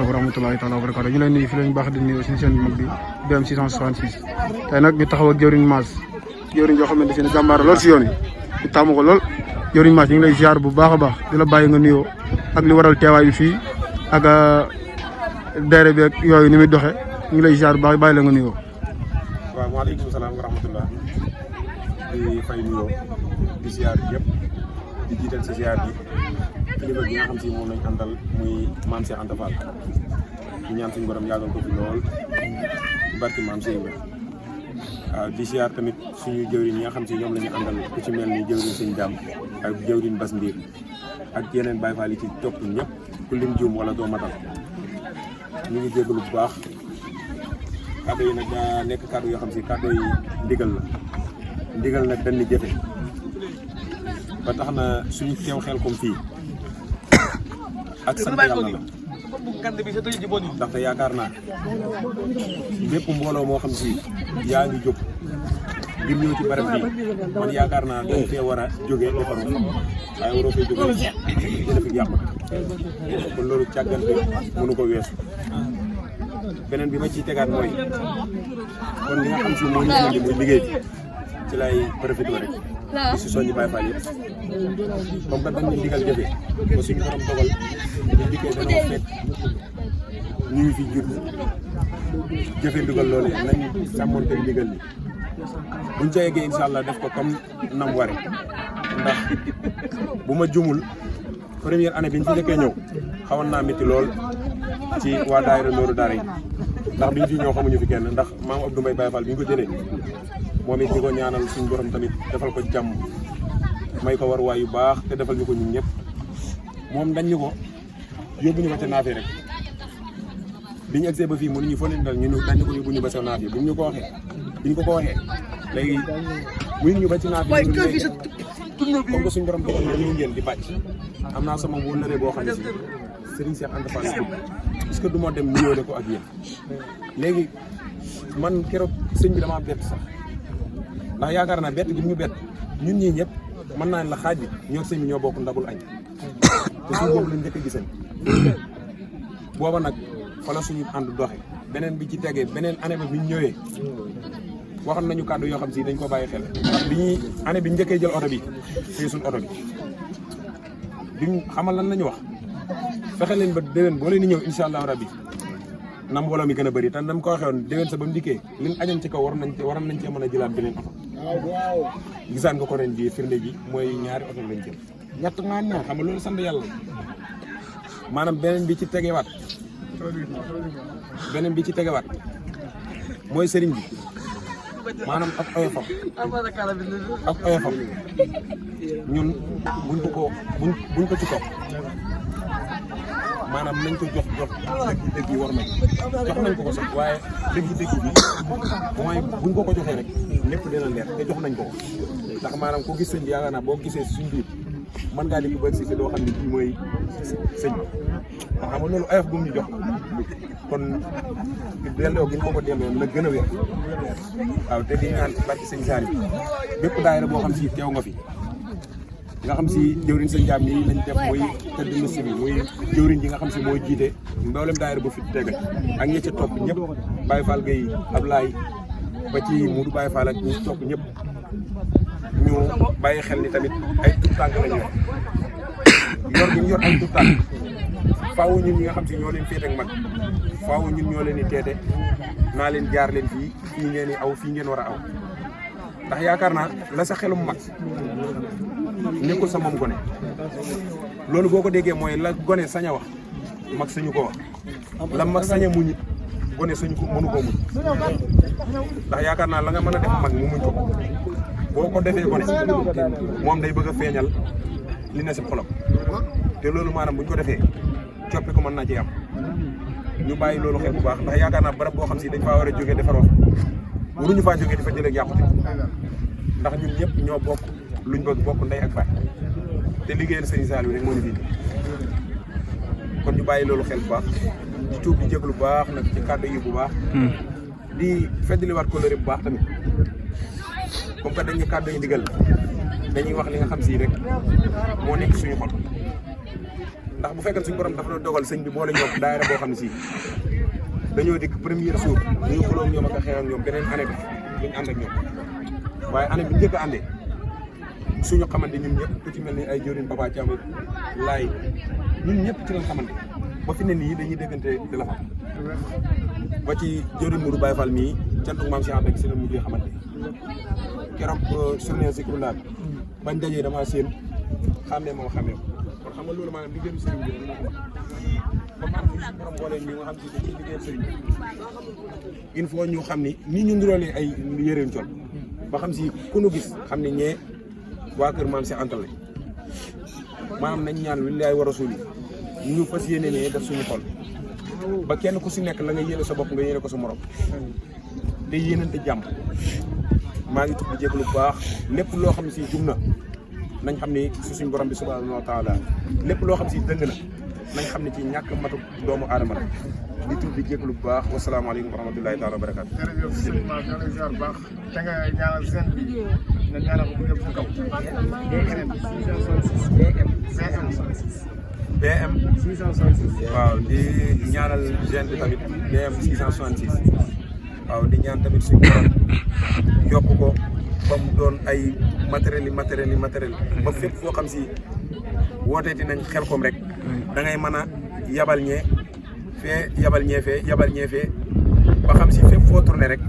wa rahmatullahi taala wa barakatu ñu leen nuyu fi lañ baax di nuyu suñu seen mag bi BM 666 tey nag ñu taxaw ak jëwriñ Mass jëwriñ yoo xamante ne jàmbaar lool si yoon yi ñu taamu ko lool jëwriñ Mass ñu ngi lay ziar bu baax a baax di la bàyyi nga nuyoo ak li waral teewaay bi fii ak daayira bi ak yooyu ni muy doxee ñu ngi lay ziar bu baax bàyyi la nga nuyoo. waaw waaleykum salaam wa rahmatullah di fay nuyoo di ziar yëpp di jiital si ziar bi kilifa bi nga xam si moom lañ àndal muy maam Cheikh Anta Fall di ñaan suñu borom yàggal ko fi lool barki maam Cheikh Ibrahima waaw di ziar tamit suñu jëwriñ yi nga xam si ñoom la ñu àndal ku ci mel ni jëwriñ sëñ Daam ak jëwriñ Bas Ndiir ak yeneen Baye Fall yi ci topp ñëpp ku lim juum wala doo matal ñu ngi jégalu bu baax kàddu yi nag daa nekk kàddu yoo xam si kàddu yi ndigal la ndigal nag dañ ni jëfe ba tax na suñu teew xel comme fii ak sant yàlla la ndaxte yaakaar naa bépp mbooloo moo xam si yaa ngi jóg ngir ñëw ci barab bi man yaakaar naa dañ fee war a jógee defaru waaye waroo fee jógee jële fi yàqu kon loolu càggante mënu ko weesu beneen bi ma ciy tegaat mooy kon li nga xam si moo ñu indi muy liggéey bi ci lay profité rek di si soññi Baye Fall yëpp comme que dañ ñu ndigal jëfe ba suñu borom dogal ñu dikkee danoo fekk ñu ngi fi jur jëfe ndigal loolu nañ sàmmonte ndigal li buñ ca yeggee incha allah def ko comme nam ware ndax bu ma jumul première année bi ñu fi njëkkee ñëw xawoon naa métti lool ci waa daayira Nooru Daara yi ndax biñ fi ñëw xamuñu fi kenn ndax maam Abdou Mbaye Baye Fall bi ñu ko jëlee moom it di ko ñaanal suñu borom tamit defal ko jàmm may ko war waay yu baax te defal ñu ko ñun ñëpp moom dañ ñu ko yóbbu ñu ko ca naafee rek bi ñu egsee ba fii mënuñu foo leen dal ñu dañ ñu ko yóbbu ñu ba sa naafee bi ñu ko waxee bi ñu ko waxee léegi muy ñu ba ci naafee comme que suñu borom dogal na ñëw ngeen di bàcc am naa sama wóllare boo xam ne si Serigne Cheikh Anta Fall est-ce que du ma dem nuyoo ko ak yéen léegi man keroog sëñ bi damaa bett sax ndax yaakaar naa bett gi ñu bett ñun ñii ñëpp mën naa la xaaj bi ñoo sëñ bi ñoo bokk ndabul añ te suñ boobu lañ njëkk a gisal booba nag fa la suñu ànd doxe beneen bi ci tegee beneen année ba bi ñu ñëwee waxoon nañu kàddu yoo xam si dañ ko bàyyi xel ndax bi ñuy année bi njëkkee jël oto bi fii suñu oto bi biñ xamal lan lañu wax fexe leen ba déwén boo leen di ñëw incha allah rabbi na mbooloo mi gën a bëri te nam ko waxee woon déwén sa ba mu dikkee liñ añan ci kaw waroon nañ cee mën a jëlaat beneen oto gisaan nga ko ren bii firnde ji mooy ñaari oto lañ jël ñett nga ñaar xam nga loolu sant yàlla maanaam beneen bi ci tegewaat mooy sëriñ bi maanaam ak oyofam ñun buñ ko ci topp maanaam nañ ko jox dëgg yi war nañ jox nañ ko sax waaye dëgg bi mooy buñ ko joxee rek lépp dina leer te jox nañ ko ndax maanaam ko gis sëñ bi yaakaar naa boo gisee suñ biir mën ngaa di ko bëgg si doo xam ne kii mooy sëñ bi ndax xam nga loolu oyof bu mu ñu jox kon delloo gi ko delloo na gën a wér waaw te di ñaan ci barke sëñ Saali bépp daayira boo xam si teew nga fi nga xam si jëwriñ sëñ Jaam nii lañ def muy tëdd liste bi muy jëwriñ ji nga xam si mooy jiite mboolem daayira bu fi tege ak ñi ci topp ñëpp Baye Fall Gueye Ablaye ba ci Moudou Baye Fall ak ñi ci topp ñëpp ñu bàyyi xel ni tamit ay tout tànk lañu yor gi ñu yor ay tout tànk faaw ñun ñi nga xam si ñoo leen féete ak mag faaw ñun ñoo leen di teete naa leen jaar leen fii ngeen di aw fii ngeen war a aw ndax yaakaar naa la sa xelum mag nekkul sa moom gone loolu boo ko déggee mooy la gone sañ a wax mag sañu ko wax la mag sañ a muñ gone sañu ko mënu koo muñ ndax yaakaar naa la nga mën a def mag mu muñ ko boo ko defee gone moom day bëgg a feeñal li ne si xolam te loolu maanaam buñ ko defee coppi ko mën naa ci am ñu bàyyi loolu xel bu baax ndax yaakaar naa barab boo xam si dañ faa war a jógee defaroo waruñu faa jógee di fa jëlee yàqute ndax ñun ñëpp ñoo bokk luñ bëgg bokk ndey ak baay te liggéeyal sëñ Saliou rek moo ñu fi kon ñu bàyyi loolu xel bu baax di tuub di jéglu bu baax nag ci kàddu yi bu baax di feddaliwaat kóllëre bu baax tamit comme que dañuy kàddu yi ndigal dañuy wax li nga xam si rek moo nekk suñu xol ndax bu fekkee suñu borom dafa la dogal sëñ bi boole ñoom daayira boo xam ne si dañoo dikk premier jour ñu xuloo ñoom ak a xeex ak ñoom beneen année bi duñ ànd ak ñoom waaye année bi njëkk a àndee suñu xamante ñun ñëpp ku ci mel ni ay jëriñ Papa Thiam laay ñun ñëpp ci lañ xamante ba fi ne nii dañuy déggante di la xam ba ci jëriñ Mourou Baye Fall mii cantuk maam si ànd ak si la mujjee xamante keroog journée Zikroullah bi bañ dajee dama seen xàmmee moom xàmmee ko kon xam nga loolu maanaam liggéeyu sëriñ bi ba maanaam fi suñu borom boolee ñi nga xam si dañuy liggéeyal sëriñ bi il faut ñu xam ni nii ñu nduróolee ay yëreen col ba xam si ku nu gis xam ne ñee waa kër maam si Anta lañ maanaam nañ ñaan wilaay wa rasuul yi ñu fas yéene ne def suñu xol ba kenn ku si nekk la nga yéene sa bopp nga yéene ko sa morom te yéenante jàmm maa ngi tudd jégalu bu baax lépp loo xam ne si jum na nañ xam ne su suñu borom bi subhanahu wa taala lépp loo xam si dëng na nañ xam ne ci ñàkk matu doomu aadama la di tudd di jégalu bu baax wasalaamaaleykum wa rahmatullahi taala wa barakaatu. jërëjëf sëñ Ma ñoo lay ziar bu baax te nga ñaanal seen bi nga ñaanal ko yëpp sa kaw. BM 666 waaw di ñaanal jeune bi tamit BM 666 waaw di ñaan tamit suñu borom yokk ko ba mu doon ay matériel ba fépp foo xam si wootee dinañ Xelcom rek da ngay mën a yabal ñee fee yabal ñee fee ba xam si fépp foo tourné rek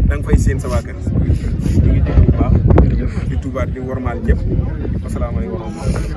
da nga fay séen sa waa kër ñu ngi dégg bu baax di tubaat di wormaal ñëpp asalaamaaleykum wa rahmatulah